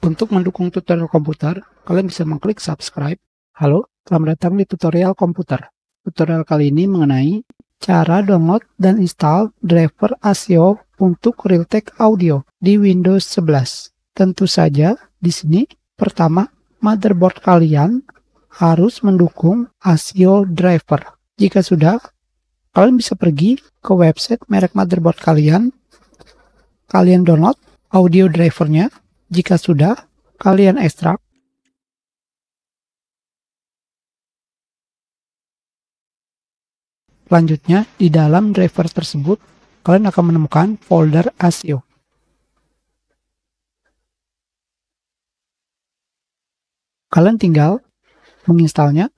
Untuk mendukung tutorial komputer, kalian bisa mengklik subscribe. Halo, selamat datang di tutorial komputer. Tutorial kali ini mengenai cara download dan install driver ASIO untuk Realtek Audio di Windows 11. Tentu saja di sini pertama motherboard kalian harus mendukung ASIO driver. Jika sudah, kalian bisa pergi ke website merek motherboard kalian download audio drivernya. Jika sudah, kalian ekstrak. Selanjutnya, di dalam driver tersebut, kalian akan menemukan folder ASIO. Kalian tinggal menginstalnya.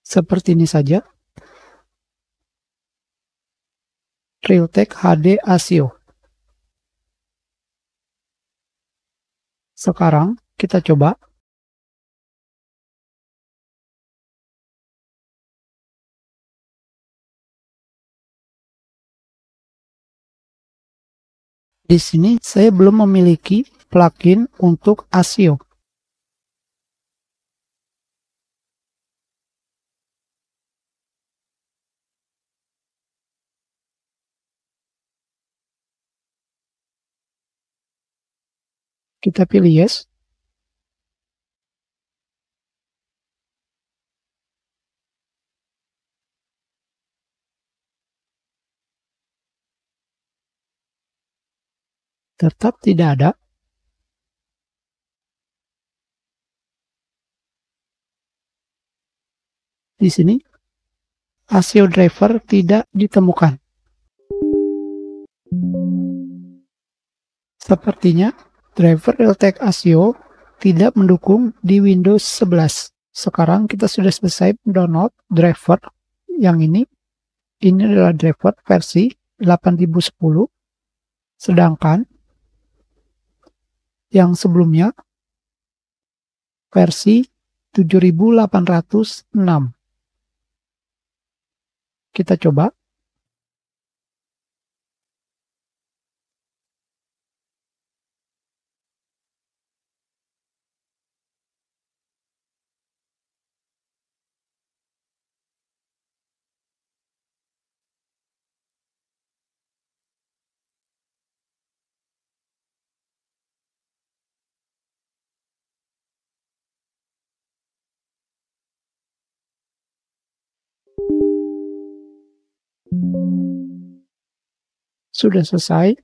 Seperti ini saja. Realtek HD ASIO. Sekarang kita coba. Di sini saya belum memiliki plugin untuk ASIO. Kita pilih yes. Tetap tidak ada. Di sini ASIO driver tidak ditemukan. Sepertinya driver Realtek ASIO tidak mendukung di Windows 11. Sekarang kita sudah selesai download driver yang ini. Ini adalah driver versi 8010. Sedangkan yang sebelumnya versi 7806. Kita coba. Sudah selesai.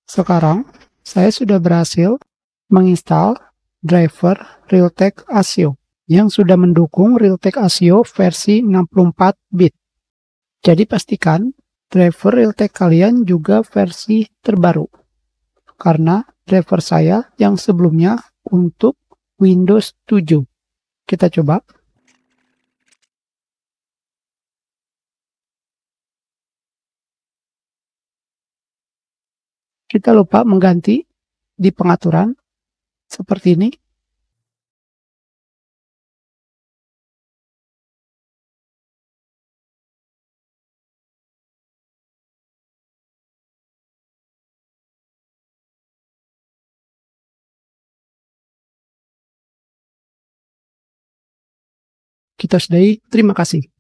Sekarang saya sudah berhasil menginstal driver Realtek ASIO yang sudah mendukung Realtek ASIO versi 64 bit. Jadi pastikan driver Realtek kalian juga versi terbaru. Karena driver saya yang sebelumnya untuk Windows 7. Kita coba. Kita lupa mengganti di pengaturan seperti ini. Kita sudahi. Terima kasih.